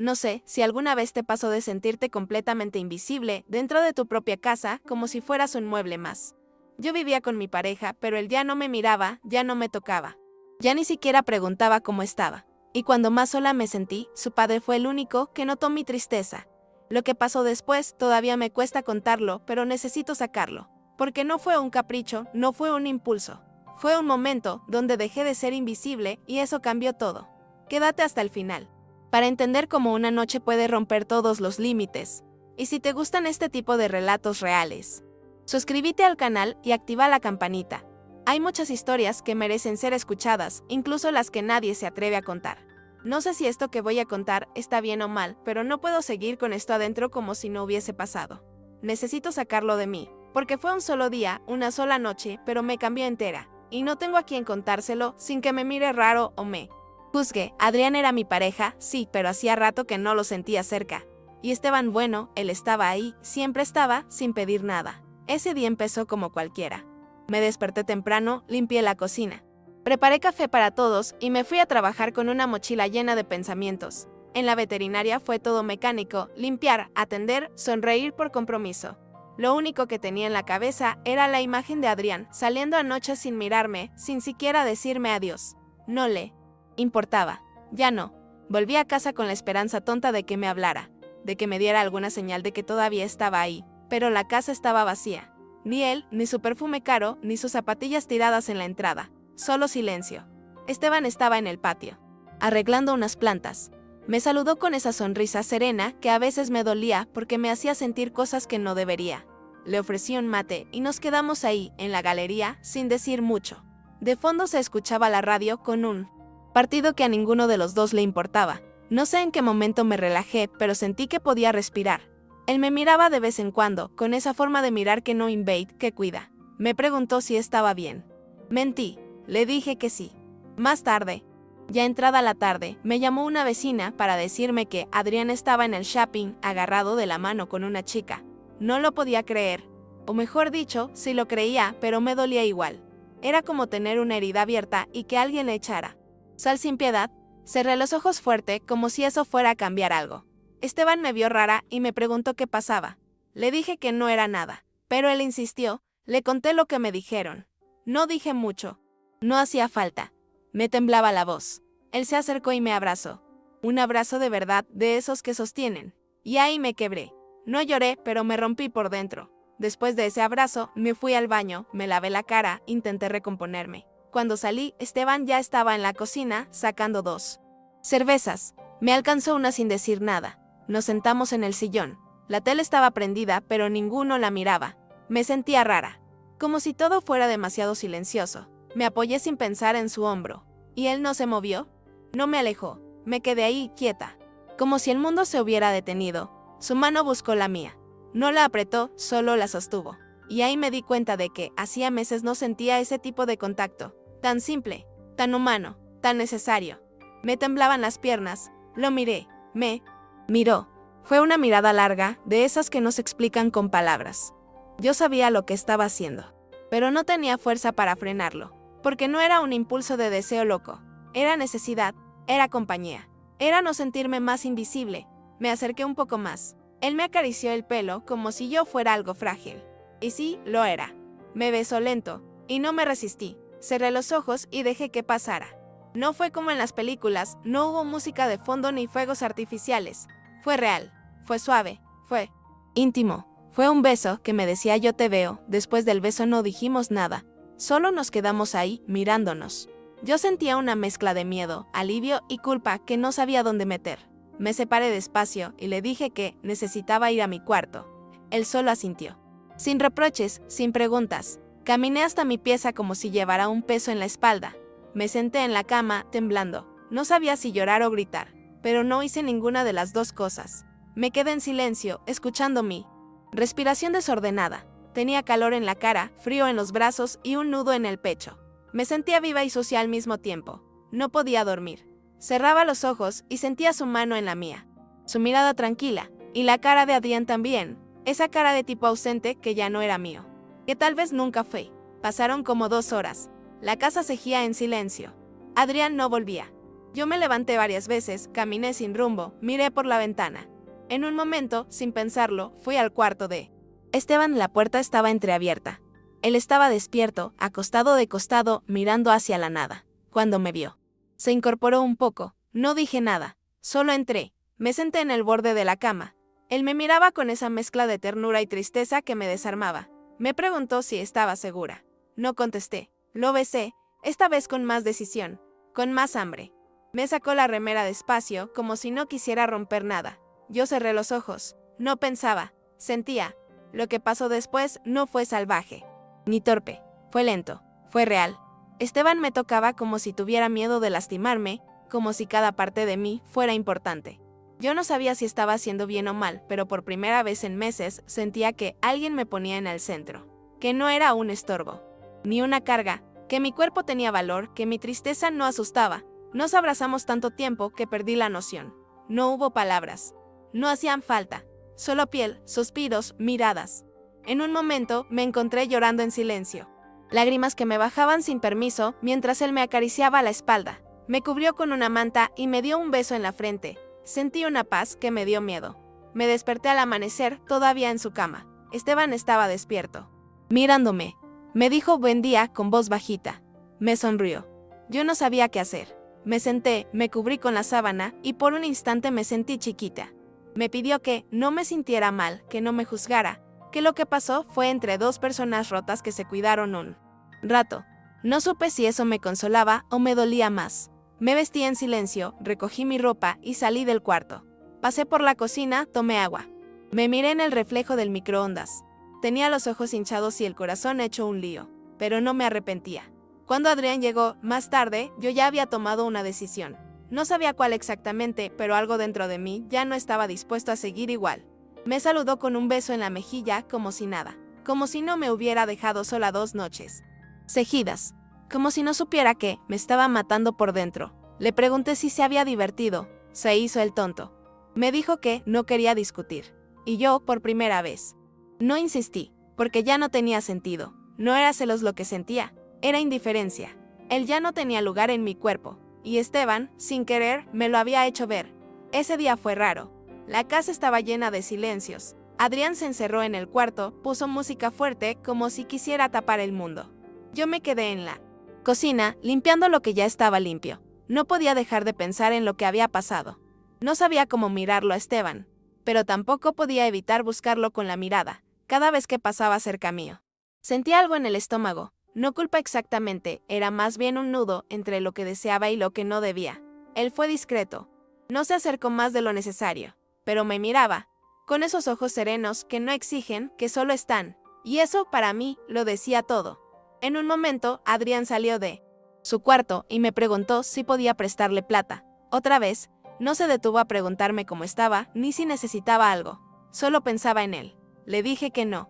No sé si alguna vez te pasó de sentirte completamente invisible dentro de tu propia casa, como si fueras un mueble más. Yo vivía con mi pareja, pero él ya no me miraba, ya no me tocaba. Ya ni siquiera preguntaba cómo estaba. Y cuando más sola me sentí, su padre fue el único que notó mi tristeza. Lo que pasó después todavía me cuesta contarlo, pero necesito sacarlo. Porque no fue un capricho, no fue un impulso. Fue un momento donde dejé de ser invisible y eso cambió todo. Quédate hasta el final para entender cómo una noche puede romper todos los límites. Y si te gustan este tipo de relatos reales, suscríbete al canal y activa la campanita. Hay muchas historias que merecen ser escuchadas, incluso las que nadie se atreve a contar. No sé si esto que voy a contar está bien o mal, pero no puedo seguir con esto adentro como si no hubiese pasado. Necesito sacarlo de mí, porque fue un solo día, una sola noche, pero me cambió entera. Y no tengo a quien contárselo sin que me mire raro o me juzgue. Adrián era mi pareja, sí, pero hacía rato que no lo sentía cerca. Y Esteban, bueno, él estaba ahí, siempre estaba, sin pedir nada. Ese día empezó como cualquiera. Me desperté temprano, limpié la cocina. Preparé café para todos y me fui a trabajar con una mochila llena de pensamientos. En la veterinaria fue todo mecánico, limpiar, atender, sonreír por compromiso. Lo único que tenía en la cabeza era la imagen de Adrián, saliendo anoche sin mirarme, sin siquiera decirme adiós. No le importaba. Ya no. Volví a casa con la esperanza tonta de que me hablara, de que me diera alguna señal de que todavía estaba ahí, pero la casa estaba vacía. Ni él, ni su perfume caro, ni sus zapatillas tiradas en la entrada. Solo silencio. Esteban estaba en el patio, arreglando unas plantas. Me saludó con esa sonrisa serena que a veces me dolía porque me hacía sentir cosas que no debería. Le ofrecí un mate y nos quedamos ahí, en la galería, sin decir mucho. De fondo se escuchaba la radio con un partido que a ninguno de los dos le importaba. No sé en qué momento me relajé, pero sentí que podía respirar. Él me miraba de vez en cuando, con esa forma de mirar que no invade, que cuida. Me preguntó si estaba bien. Mentí. Le dije que sí. Más tarde, ya entrada la tarde, me llamó una vecina para decirme que Adrián estaba en el shopping agarrado de la mano con una chica. No lo podía creer. O mejor dicho, sí lo creía, pero me dolía igual. Era como tener una herida abierta y que alguien le echara sal sin piedad. Cerré los ojos fuerte como si eso fuera a cambiar algo. Esteban me vio rara y me preguntó qué pasaba. Le dije que no era nada, pero él insistió. Le conté lo que me dijeron. No dije mucho. No hacía falta. Me temblaba la voz. Él se acercó y me abrazó. Un abrazo de verdad, de esos que sostienen. Y ahí me quebré. No lloré, pero me rompí por dentro. Después de ese abrazo, me fui al baño, me lavé la cara, intenté recomponerme. Cuando salí, Esteban ya estaba en la cocina, sacando 2 cervezas. Me alcanzó una sin decir nada. Nos sentamos en el sillón. La tele estaba prendida, pero ninguno la miraba. Me sentía rara. Como si todo fuera demasiado silencioso. Me apoyé sin pensar en su hombro. ¿Y él no se movió? No me alejó. Me quedé ahí, quieta. Como si el mundo se hubiera detenido. Su mano buscó la mía. No la apretó, solo la sostuvo. Y ahí me di cuenta de que hacía meses no sentía ese tipo de contacto. Tan simple, tan humano, tan necesario. Me temblaban las piernas. Lo miré. Me miró. Fue una mirada larga, de esas que no se explican con palabras. Yo sabía lo que estaba haciendo, pero no tenía fuerza para frenarlo. Porque no era un impulso de deseo loco. Era necesidad, era compañía. Era no sentirme más invisible. Me acerqué un poco más. Él me acarició el pelo como si yo fuera algo frágil. Y sí, lo era. Me besó lento, y no me resistí. Cerré los ojos y dejé que pasara. No fue como en las películas, no hubo música de fondo ni fuegos artificiales. Fue real, fue suave, fue íntimo. Fue un beso que me decía yo te veo. Después del beso no dijimos nada. Solo nos quedamos ahí, mirándonos. Yo sentía una mezcla de miedo, alivio y culpa que no sabía dónde meter. Me separé despacio y le dije que necesitaba ir a mi cuarto. Él solo asintió. Sin reproches, sin preguntas. Caminé hasta mi pieza como si llevara un peso en la espalda. Me senté en la cama, temblando. No sabía si llorar o gritar, pero no hice ninguna de las dos cosas. Me quedé en silencio, escuchando mi respiración desordenada. Tenía calor en la cara, frío en los brazos y un nudo en el pecho. Me sentía viva y sucia al mismo tiempo. No podía dormir. Cerraba los ojos y sentía su mano en la mía. Su mirada tranquila, y la cara de Adrián también. Esa cara de tipo ausente que ya no era mío. Que tal vez nunca fue. Pasaron como 2 horas. La casa seguía en silencio. Adrián no volvía. Yo me levanté varias veces, caminé sin rumbo, miré por la ventana. En un momento, sin pensarlo, fui al cuarto de Esteban. La puerta estaba entreabierta. Él estaba despierto, acostado de costado, mirando hacia la nada. Cuando me vio, se incorporó un poco. No dije nada, solo entré. Me senté en el borde de la cama. Él me miraba con esa mezcla de ternura y tristeza que me desarmaba. Me preguntó si estaba segura. No contesté. Lo besé, esta vez con más decisión, con más hambre. Me sacó la remera despacio, como si no quisiera romper nada. Yo cerré los ojos. No pensaba, sentía. Lo que pasó después no fue salvaje, ni torpe. Fue lento, fue real. Esteban me tocaba como si tuviera miedo de lastimarme, como si cada parte de mí fuera importante. Yo no sabía si estaba haciendo bien o mal, pero por primera vez en meses sentía que alguien me ponía en el centro. Que no era un estorbo, ni una carga, que mi cuerpo tenía valor, que mi tristeza no asustaba. Nos abrazamos tanto tiempo que perdí la noción. No hubo palabras. No hacían falta. Solo piel, suspiros, miradas. En un momento me encontré llorando en silencio. Lágrimas que me bajaban sin permiso mientras él me acariciaba la espalda. Me cubrió con una manta y me dio un beso en la frente. Sentí una paz que me dio miedo. Me desperté al amanecer, todavía en su cama. Esteban estaba despierto. Mirándome. Me dijo buen día con voz bajita. Me sonrió. Yo no sabía qué hacer. Me senté, me cubrí con la sábana y por un instante me sentí chiquita. Me pidió que no me sintiera mal, que no me juzgara, que lo que pasó fue entre dos personas rotas que se cuidaron un rato. No supe si eso me consolaba o me dolía más. Me vestí en silencio, recogí mi ropa y salí del cuarto. Pasé por la cocina, tomé agua. Me miré en el reflejo del microondas. Tenía los ojos hinchados y el corazón hecho un lío, pero no me arrepentía. Cuando Adrián llegó, más tarde, yo ya había tomado una decisión. No sabía cuál exactamente, pero algo dentro de mí ya no estaba dispuesto a seguir igual. Me saludó con un beso en la mejilla, como si nada, como si no me hubiera dejado sola 2 noches seguidas, como si no supiera que me estaba matando por dentro. Le pregunté si se había divertido, se hizo el tonto. Me dijo que no quería discutir, y yo, por primera vez, no insistí, porque ya no tenía sentido. No era celos lo que sentía, era indiferencia. Él ya no tenía lugar en mi cuerpo, y Esteban, sin querer, me lo había hecho ver. Ese día fue raro. La casa estaba llena de silencios. Adrián se encerró en el cuarto, puso música fuerte como si quisiera tapar el mundo. Yo me quedé en la cocina, limpiando lo que ya estaba limpio. No podía dejar de pensar en lo que había pasado. No sabía cómo mirarlo a Esteban, pero tampoco podía evitar buscarlo con la mirada, cada vez que pasaba cerca mío. Sentía algo en el estómago. No culpa exactamente, era más bien un nudo entre lo que deseaba y lo que no debía. Él fue discreto. No se acercó más de lo necesario, pero me miraba, con esos ojos serenos que no exigen, que solo están. Y eso, para mí, lo decía todo. En un momento, Adrián salió de su cuarto y me preguntó si podía prestarle plata. Otra vez, no se detuvo a preguntarme cómo estaba, ni si necesitaba algo. Solo pensaba en él. Le dije que no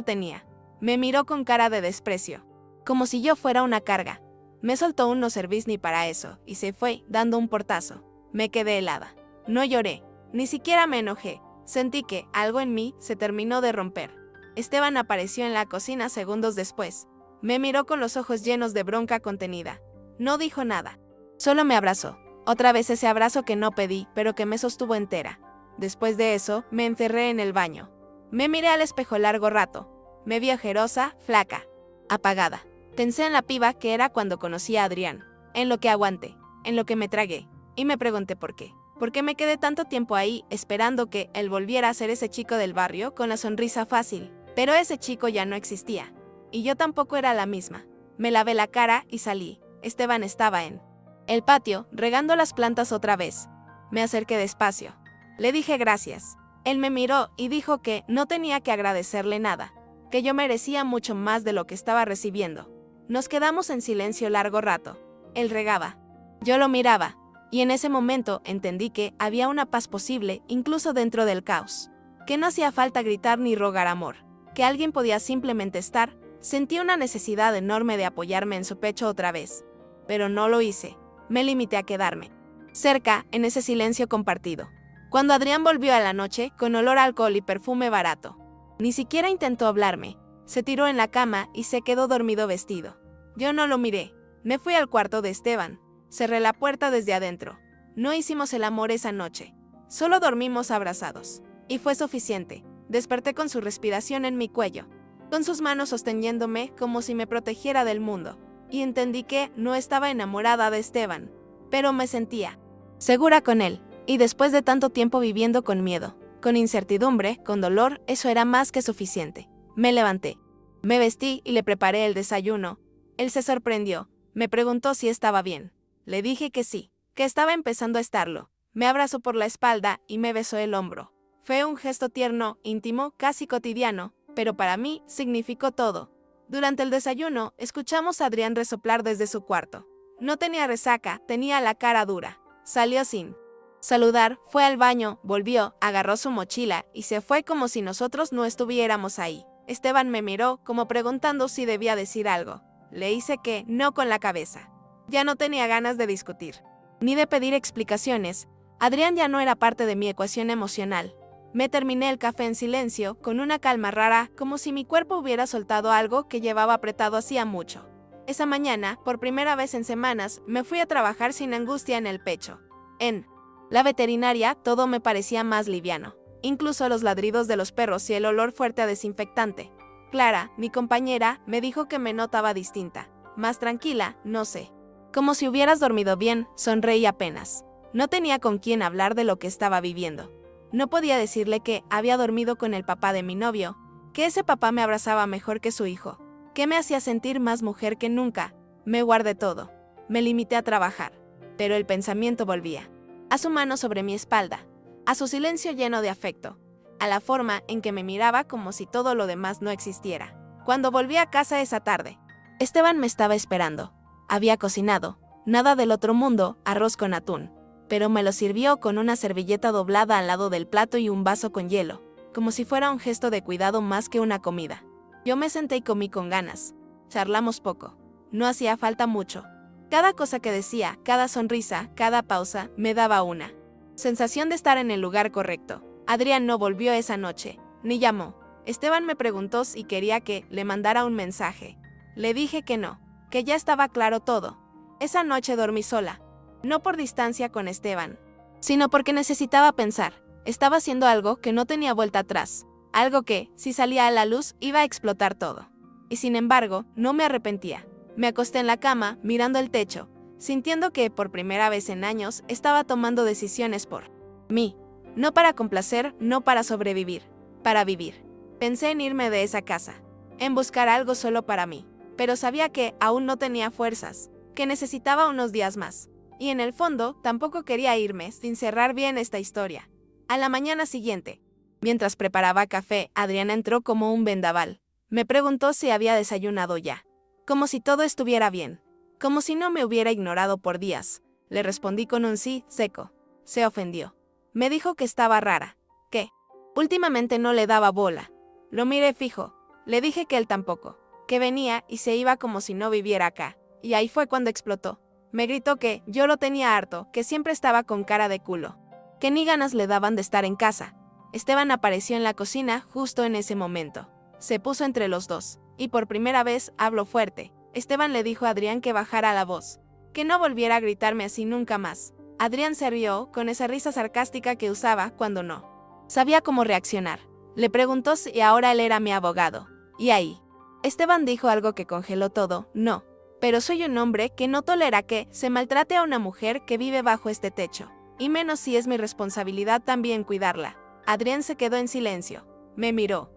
tenía. Me miró con cara de desprecio, como si yo fuera una carga. Me soltó un no servís ni para eso, y se fue, dando un portazo. Me quedé helada. No lloré, ni siquiera me enojé. Sentí que algo en mí se terminó de romper. Esteban apareció en la cocina segundos después. Me miró con los ojos llenos de bronca contenida. No dijo nada. Solo me abrazó. Otra vez ese abrazo que no pedí, pero que me sostuvo entera. Después de eso, me encerré en el baño. Me miré al espejo largo rato. Me vi ojerosa, flaca, apagada. Pensé en la piba que era cuando conocí a Adrián, en lo que aguanté, en lo que me tragué, y me pregunté por qué. ¿Por qué me quedé tanto tiempo ahí esperando que él volviera a ser ese chico del barrio con la sonrisa fácil? Pero ese chico ya no existía, y yo tampoco era la misma. Me lavé la cara y salí. Esteban estaba en el patio, regando las plantas otra vez. Me acerqué despacio. Le dije gracias. Él me miró y dijo que no tenía que agradecerle nada, que yo merecía mucho más de lo que estaba recibiendo. Nos quedamos en silencio largo rato. Él regaba. Yo lo miraba, y en ese momento entendí que había una paz posible incluso dentro del caos. Que no hacía falta gritar ni rogar amor, que alguien podía simplemente estar. Sentí una necesidad enorme de apoyarme en su pecho otra vez. Pero no lo hice. Me limité a quedarme cerca, en ese silencio compartido. Cuando Adrián volvió a la noche, con olor a alcohol y perfume barato, ni siquiera intentó hablarme. Se tiró en la cama y se quedó dormido vestido. Yo no lo miré. Me fui al cuarto de Esteban. Cerré la puerta desde adentro. No hicimos el amor esa noche. Solo dormimos abrazados. Y fue suficiente. Desperté con su respiración en mi cuello, con sus manos sosteniéndome como si me protegiera del mundo. Y entendí que no estaba enamorada de Esteban, pero me sentía segura con él. Y después de tanto tiempo viviendo con miedo, con incertidumbre, con dolor, eso era más que suficiente. Me levanté, me vestí y le preparé el desayuno. Él se sorprendió, me preguntó si estaba bien. Le dije que sí, que estaba empezando a estarlo. Me abrazó por la espalda y me besó el hombro. Fue un gesto tierno, íntimo, casi cotidiano, pero para mí significó todo. Durante el desayuno, escuchamos a Adrián resoplar desde su cuarto. No tenía resaca, tenía la cara dura. Salió sin saludar, fue al baño, volvió, agarró su mochila y se fue como si nosotros no estuviéramos ahí. Esteban me miró como preguntando si debía decir algo. Le hice que no con la cabeza. Ya no tenía ganas de discutir, ni de pedir explicaciones. Adrián ya no era parte de mi ecuación emocional. Me terminé el café en silencio, con una calma rara, como si mi cuerpo hubiera soltado algo que llevaba apretado hacía mucho. Esa mañana, por primera vez en semanas, me fui a trabajar sin angustia en el pecho. En la veterinaria, todo me parecía más liviano. Incluso los ladridos de los perros y el olor fuerte a desinfectante. Clara, mi compañera, me dijo que me notaba distinta. Más tranquila, no sé. Como si hubieras dormido bien, sonreí apenas. No tenía con quién hablar de lo que estaba viviendo. No podía decirle que había dormido con el papá de mi novio, que ese papá me abrazaba mejor que su hijo, que me hacía sentir más mujer que nunca. Me guardé todo. Me limité a trabajar. Pero el pensamiento volvía. A su mano sobre mi espalda, a su silencio lleno de afecto, a la forma en que me miraba como si todo lo demás no existiera. Cuando volví a casa esa tarde, Esteban me estaba esperando. Había cocinado, nada del otro mundo, arroz con atún, pero me lo sirvió con una servilleta doblada al lado del plato y un vaso con hielo, como si fuera un gesto de cuidado más que una comida. Yo me senté y comí con ganas. Charlamos poco. No hacía falta mucho. Cada cosa que decía, cada sonrisa, cada pausa, me daba una sensación de estar en el lugar correcto. Adrián no volvió esa noche, ni llamó. Esteban me preguntó si quería que le mandara un mensaje. Le dije que no, que ya estaba claro todo. Esa noche dormí sola, no por distancia con Esteban, sino porque necesitaba pensar. Estaba haciendo algo que no tenía vuelta atrás, algo que, si salía a la luz, iba a explotar todo. Y sin embargo, no me arrepentía. Me acosté en la cama, mirando el techo, sintiendo que, por primera vez en años, estaba tomando decisiones por mí. No para complacer, no para sobrevivir, para vivir. Pensé en irme de esa casa, en buscar algo solo para mí, pero sabía que aún no tenía fuerzas, que necesitaba unos días más. Y en el fondo, tampoco quería irme sin cerrar bien esta historia. A la mañana siguiente, mientras preparaba café, Adriana entró como un vendaval. Me preguntó si había desayunado ya. Como si todo estuviera bien. Como si no me hubiera ignorado por días. Le respondí con un sí seco. Se ofendió. Me dijo que estaba rara. Que últimamente no le daba bola. Lo miré fijo. Le dije que él tampoco. Que venía y se iba como si no viviera acá. Y ahí fue cuando explotó. Me gritó que yo lo tenía harto, que siempre estaba con cara de culo. Que ni ganas le daban de estar en casa. Esteban apareció en la cocina justo en ese momento. Se puso entre los dos. Y por primera vez habló fuerte. Esteban le dijo a Adrián que bajara la voz, que no volviera a gritarme así nunca más. Adrián se rió con esa risa sarcástica que usaba cuando no sabía cómo reaccionar. Le preguntó si ahora él era mi abogado. Y ahí, Esteban dijo algo que congeló todo. No, pero soy un hombre que no tolera que se maltrate a una mujer que vive bajo este techo. Y menos si es mi responsabilidad también cuidarla. Adrián se quedó en silencio. Me miró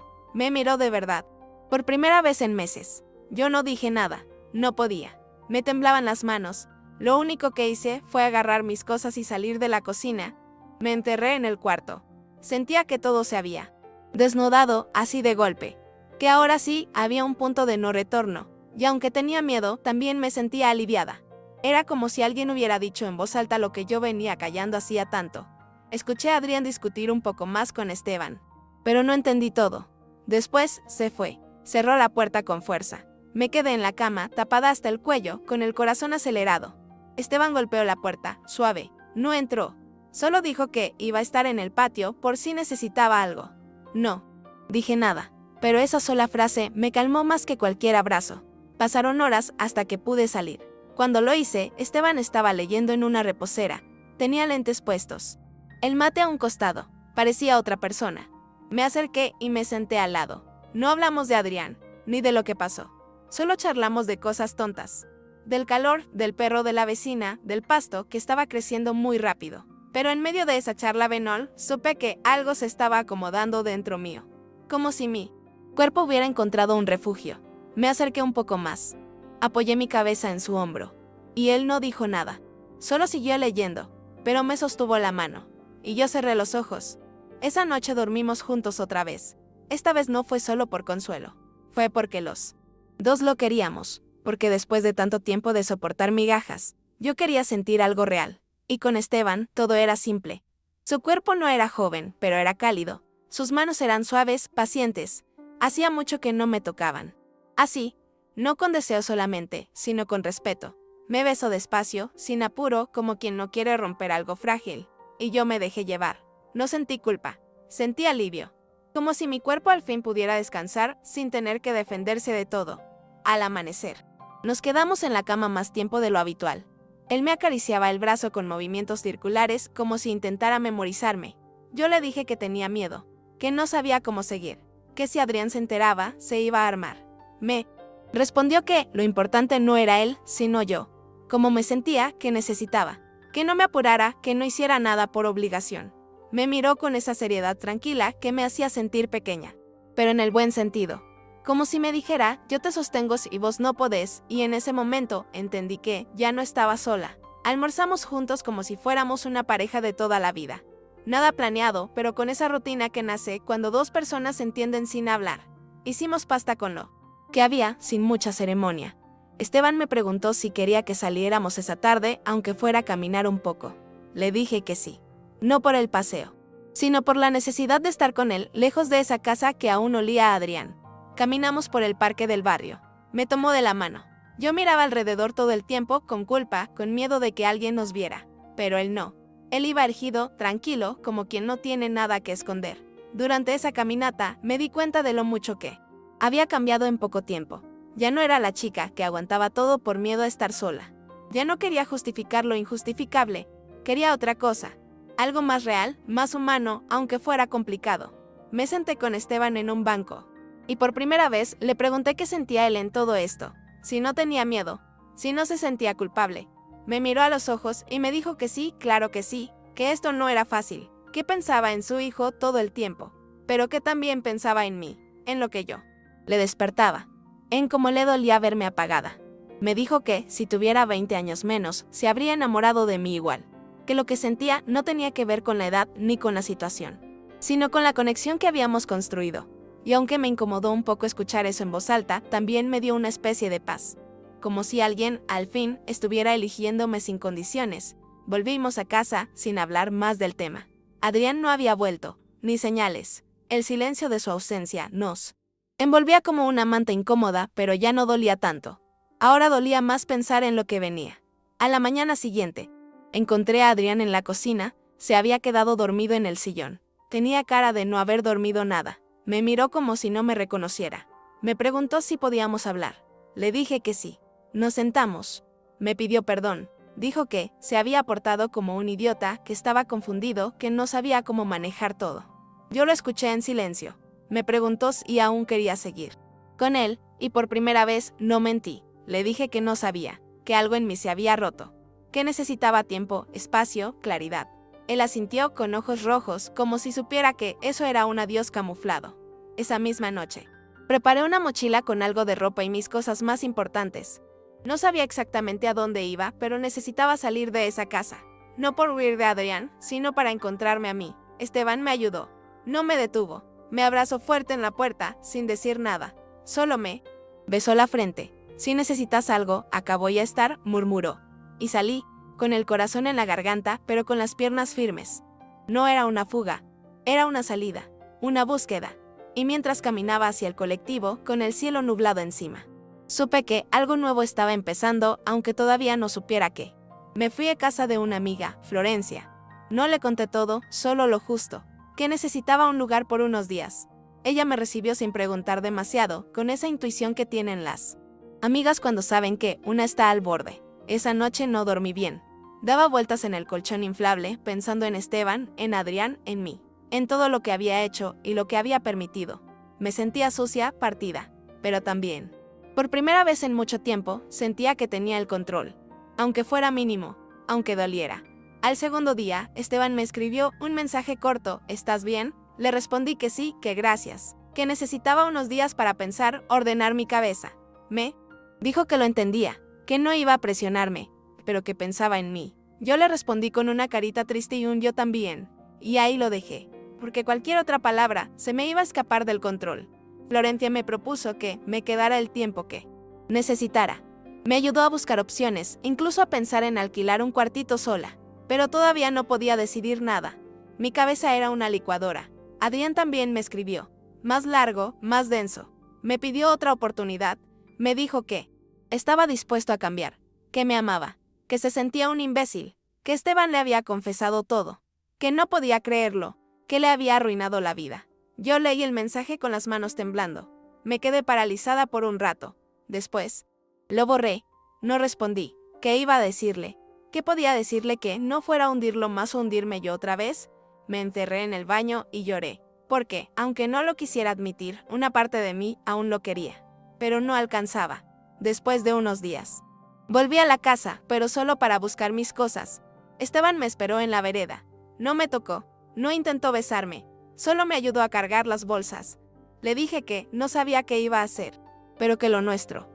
de verdad. Por primera vez en meses. Yo no dije nada, no podía. Me temblaban las manos. Lo único que hice fue agarrar mis cosas y salir de la cocina. Me enterré en el cuarto. Sentía que todo se había desnudado así de golpe, que ahora sí había un punto de no retorno, y aunque tenía miedo, también me sentía aliviada. Era como si alguien hubiera dicho en voz alta lo que yo venía callando hacía tanto. Escuché a Adrián discutir un poco más con Esteban, pero no entendí todo. Después se fue, cerró la puerta con fuerza. Me quedé en la cama, tapada hasta el cuello, con el corazón acelerado. Esteban golpeó la puerta, suave. No entró. Solo dijo que iba a estar en el patio por si necesitaba algo. No dije nada, pero esa sola frase me calmó más que cualquier abrazo. Pasaron horas hasta que pude salir. Cuando lo hice, Esteban estaba leyendo en una reposera. Tenía lentes puestos. El mate a un costado. Parecía otra persona. Me acerqué y me senté al lado. No hablamos de Adrián, ni de lo que pasó. Solo charlamos de cosas tontas. Del calor, del perro de la vecina, del pasto que estaba creciendo muy rápido. Pero en medio de esa charla banal, supe que algo se estaba acomodando dentro mío. Como si mi cuerpo hubiera encontrado un refugio. Me acerqué un poco más. Apoyé mi cabeza en su hombro. Y él no dijo nada. Solo siguió leyendo, pero me sostuvo la mano. Y yo cerré los ojos. Esa noche dormimos juntos otra vez. Esta vez no fue solo por consuelo. Fue porque los dos lo queríamos. Porque después de tanto tiempo de soportar migajas, yo quería sentir algo real. Y con Esteban, todo era simple. Su cuerpo no era joven, pero era cálido. Sus manos eran suaves, pacientes. Hacía mucho que no me tocaban. Así, no con deseo solamente, sino con respeto. Me besó despacio, sin apuro, como quien no quiere romper algo frágil. Y yo me dejé llevar. No sentí culpa. Sentí alivio. Como si mi cuerpo al fin pudiera descansar sin tener que defenderse de todo. Al amanecer, nos quedamos en la cama más tiempo de lo habitual. Él me acariciaba el brazo con movimientos circulares como si intentara memorizarme. Yo le dije que tenía miedo, que no sabía cómo seguir, que si Adrián se enteraba, se iba a armar. Me respondió que lo importante no era él, sino yo. Como me sentía, que necesitaba. Que no me apurara, que no hiciera nada por obligación. Me miró con esa seriedad tranquila que me hacía sentir pequeña, pero en el buen sentido. Como si me dijera, yo te sostengo y vos no podés, y en ese momento entendí que ya no estaba sola. Almorzamos juntos como si fuéramos una pareja de toda la vida. Nada planeado, pero con esa rutina que nace cuando dos personas se entienden sin hablar. Hicimos pasta con lo que había, sin mucha ceremonia. Esteban me preguntó si quería que saliéramos esa tarde, aunque fuera a caminar un poco. Le dije que sí. No por el paseo, sino por la necesidad de estar con él, lejos de esa casa que aún olía a Adrián. Caminamos por el parque del barrio. Me tomó de la mano. Yo miraba alrededor todo el tiempo, con culpa, con miedo de que alguien nos viera. Pero él no. Él iba erguido, tranquilo, como quien no tiene nada que esconder. Durante esa caminata, me di cuenta de lo mucho que había cambiado en poco tiempo. Ya no era la chica que aguantaba todo por miedo a estar sola. Ya no quería justificar lo injustificable. Quería otra cosa. Algo más real, más humano, aunque fuera complicado. Me senté con Esteban en un banco. Y por primera vez le pregunté qué sentía él en todo esto. Si no tenía miedo. Si no se sentía culpable. Me miró a los ojos y me dijo que sí, claro que sí. Que esto no era fácil. Que pensaba en su hijo todo el tiempo. Pero que también pensaba en mí. En lo que yo le despertaba. En cómo le dolía verme apagada. Me dijo que, si tuviera 20 años menos, se habría enamorado de mí igual. Que lo que sentía no tenía que ver con la edad ni con la situación, sino con la conexión que habíamos construido. Y aunque me incomodó un poco escuchar eso en voz alta, también me dio una especie de paz. Como si alguien, al fin, estuviera eligiéndome sin condiciones. Volvimos a casa, sin hablar más del tema. Adrián no había vuelto, ni señales. El silencio de su ausencia nos envolvía como una manta incómoda, pero ya no dolía tanto. Ahora dolía más pensar en lo que venía. A la mañana siguiente, encontré a Adrián en la cocina. Se había quedado dormido en el sillón. Tenía cara de no haber dormido nada. Me miró como si no me reconociera. Me preguntó si podíamos hablar. Le dije que sí. Nos sentamos. Me pidió perdón. Dijo que se había portado como un idiota, que estaba confundido, que no sabía cómo manejar todo. Yo lo escuché en silencio. Me preguntó si aún quería seguir con él, y por primera vez no mentí. Le dije que no sabía, que algo en mí se había roto, que necesitaba tiempo, espacio, claridad. Él asintió con ojos rojos, como si supiera que eso era un adiós camuflado. Esa misma noche, preparé una mochila con algo de ropa y mis cosas más importantes. No sabía exactamente a dónde iba, pero necesitaba salir de esa casa. No por huir de Adrián, sino para encontrarme a mí. Esteban me ayudó. No me detuvo. Me abrazó fuerte en la puerta, sin decir nada. Solo me besó la frente. Si necesitas algo, acá voy a estar, murmuró. Y salí, con el corazón en la garganta, pero con las piernas firmes. No era una fuga, era una salida, una búsqueda. Y mientras caminaba hacia el colectivo, con el cielo nublado encima, supe que algo nuevo estaba empezando, aunque todavía no supiera qué. Me fui a casa de una amiga, Florencia. No le conté todo, solo lo justo, que necesitaba un lugar por unos días. Ella me recibió sin preguntar demasiado, con esa intuición que tienen las amigas cuando saben que una está al borde. Esa noche no dormí bien. Daba vueltas en el colchón inflable, pensando en Esteban, en Adrián, en mí, en todo lo que había hecho y lo que había permitido. Me sentía sucia, partida, pero también, por primera vez en mucho tiempo, sentía que tenía el control, aunque fuera mínimo, aunque doliera. Al segundo día, Esteban me escribió un mensaje corto: ¿estás bien? Le respondí que sí, que gracias, que necesitaba unos días para pensar, ordenar mi cabeza. Me dijo que lo entendía, que no iba a presionarme, pero que pensaba en mí. Yo le respondí con una carita triste y un yo también, y ahí lo dejé, porque cualquier otra palabra se me iba a escapar del control. Florencia me propuso que me quedara el tiempo que necesitara. Me ayudó a buscar opciones, incluso a pensar en alquilar un cuartito sola, pero todavía no podía decidir nada. Mi cabeza era una licuadora. Adrián también me escribió, más largo, más denso. Me pidió otra oportunidad, me dijo que estaba dispuesto a cambiar, que me amaba, que se sentía un imbécil, que Esteban le había confesado todo, que no podía creerlo, que le había arruinado la vida. Yo leí el mensaje con las manos temblando. Me quedé paralizada por un rato. Después, lo borré. No respondí. ¿Qué iba a decirle? ¿Qué podía decirle que no fuera a hundirlo más o hundirme yo otra vez? Me encerré en el baño y lloré, porque, aunque no lo quisiera admitir, una parte de mí aún lo quería, pero no alcanzaba. Después de unos días, volví a la casa, pero solo para buscar mis cosas. Esteban me esperó en la vereda. No me tocó, no intentó besarme, solo me ayudó a cargar las bolsas. Le dije que no sabía qué iba a hacer, pero que lo nuestro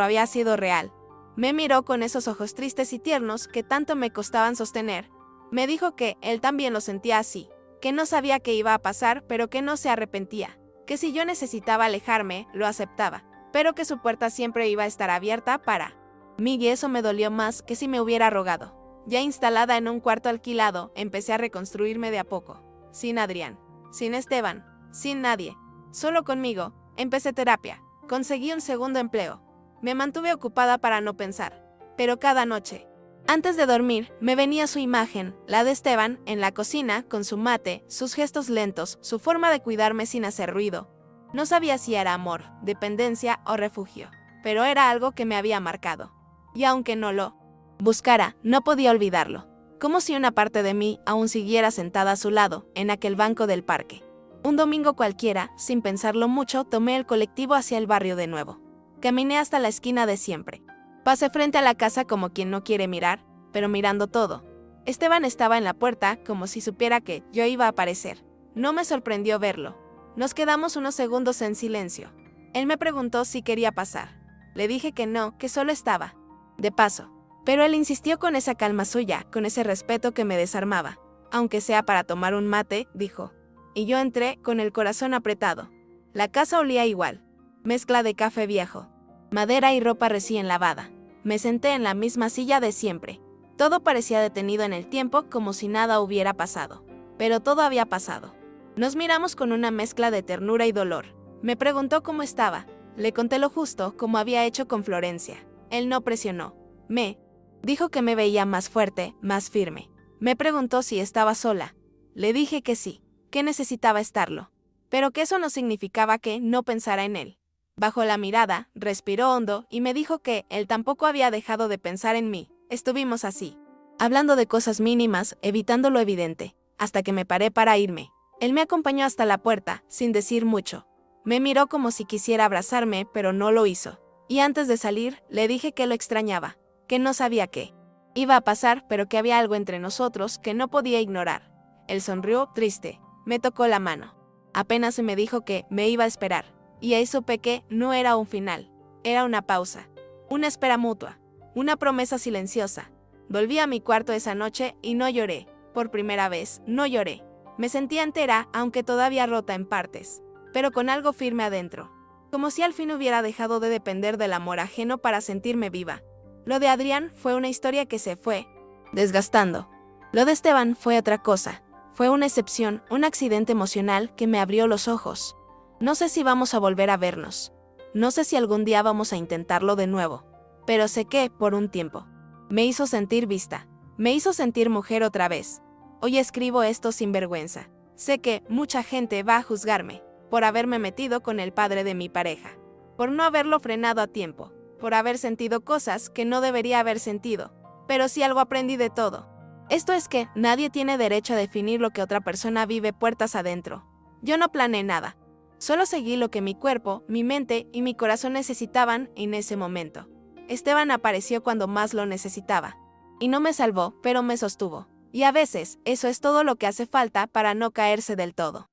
había sido real. Me miró con esos ojos tristes y tiernos que tanto me costaban sostener. Me dijo que él también lo sentía así, que no sabía qué iba a pasar, pero que no se arrepentía, que si yo necesitaba alejarme, lo aceptaba, pero que su puerta siempre iba a estar abierta para mí, y eso me dolió más que si me hubiera rogado. Ya instalada en un cuarto alquilado, empecé a reconstruirme de a poco, sin Adrián, sin Esteban, sin nadie, solo conmigo. Empecé terapia, conseguí un segundo empleo. Me mantuve ocupada para no pensar, pero cada noche, antes de dormir, me venía su imagen, la de Esteban, en la cocina, con su mate, sus gestos lentos, su forma de cuidarme sin hacer ruido. No sabía si era amor, dependencia o refugio, pero era algo que me había marcado. Y aunque no lo buscara, no podía olvidarlo, como si una parte de mí aún siguiera sentada a su lado, en aquel banco del parque. Un domingo cualquiera, sin pensarlo mucho, tomé el colectivo hacia el barrio de nuevo. Caminé hasta la esquina de siempre. Pasé frente a la casa como quien no quiere mirar, pero mirando todo. Esteban estaba en la puerta, como si supiera que yo iba a aparecer. No me sorprendió verlo. Nos quedamos unos segundos en silencio. Él me preguntó si quería pasar. Le dije que no, que solo estaba de paso. Pero él insistió con esa calma suya, con ese respeto que me desarmaba. Aunque sea para tomar un mate, dijo. Y yo entré con el corazón apretado. La casa olía igual. Mezcla de café viejo, madera y ropa recién lavada. Me senté en la misma silla de siempre. Todo parecía detenido en el tiempo, como si nada hubiera pasado. Pero todo había pasado. Nos miramos con una mezcla de ternura y dolor. Me preguntó cómo estaba. Le conté lo justo, como había hecho con Florencia. Él no presionó. Me dijo que me veía más fuerte, más firme. Me preguntó si estaba sola. Le dije que sí, que necesitaba estarlo, pero que eso no significaba que no pensara en él. Bajó la mirada, respiró hondo y me dijo que él tampoco había dejado de pensar en mí. Estuvimos así, hablando de cosas mínimas, evitando lo evidente, hasta que me paré para irme. Él me acompañó hasta la puerta, sin decir mucho. Me miró como si quisiera abrazarme, pero no lo hizo. Y antes de salir, le dije que lo extrañaba, que no sabía qué iba a pasar, pero que había algo entre nosotros que no podía ignorar. Él sonrió, triste, me tocó la mano. Apenas me dijo que me iba a esperar. Y ahí supe que no era un final, era una pausa, una espera mutua, una promesa silenciosa. Volví a mi cuarto esa noche y no lloré, por primera vez, no lloré. Me sentía entera, aunque todavía rota en partes, pero con algo firme adentro, como si al fin hubiera dejado de depender del amor ajeno para sentirme viva. Lo de Adrián fue una historia que se fue desgastando. Lo de Esteban fue otra cosa, fue una excepción, un accidente emocional que me abrió los ojos. No sé si vamos a volver a vernos. No sé si algún día vamos a intentarlo de nuevo. Pero sé que, por un tiempo, me hizo sentir vista. Me hizo sentir mujer otra vez. Hoy escribo esto sin vergüenza. Sé que mucha gente va a juzgarme por haberme metido con el padre de mi pareja, por no haberlo frenado a tiempo, por haber sentido cosas que no debería haber sentido, pero sí algo aprendí de todo. Esto es que nadie tiene derecho a definir lo que otra persona vive puertas adentro. Yo no planeé nada. Solo seguí lo que mi cuerpo, mi mente y mi corazón necesitaban en ese momento. Esteban apareció cuando más lo necesitaba. Y no me salvó, pero me sostuvo. Y a veces, eso es todo lo que hace falta para no caerse del todo.